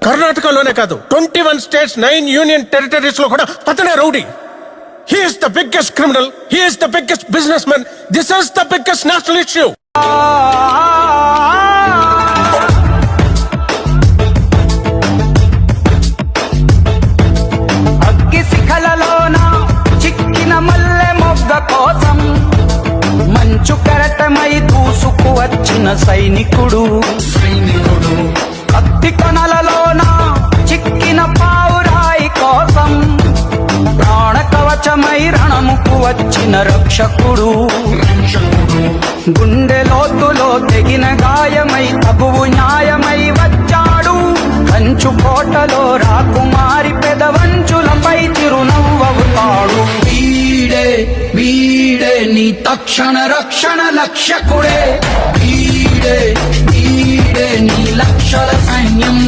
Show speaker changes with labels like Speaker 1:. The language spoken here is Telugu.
Speaker 1: కర్ణాటకలోనే కాదు 21 స్టేట్స్ 9 యూనియన్ టెరిటరీస్ లో కూడా అతనే rowdy. He is the biggest criminal. He is the biggest businessman. This is the biggest national issue.
Speaker 2: అగ్గి శిఖలలోన చిక్కిన మల్లె మొగ్గ కోసం మంచు కెరటమై దూసుకు వచ్చిన సైనికుడు. కత్తి కొనలలోన చిక్కిన పావురాయి కోసం ప్రాణ కవచమై రణముకు వచ్చిన రక్షకుడు. గుండె లోతులో తెగిన గాయమై తగువు న్యాయమై వచ్చాడు. కంచు కోటలో రాకుమారి పెదవంచులపై చిరునవ్వవుతాడు. వీడే వీడే నీ తక్షణ రక్షణ లక్ష్యకుడే. వీడే వీడే నీ లక్షల సైన్యం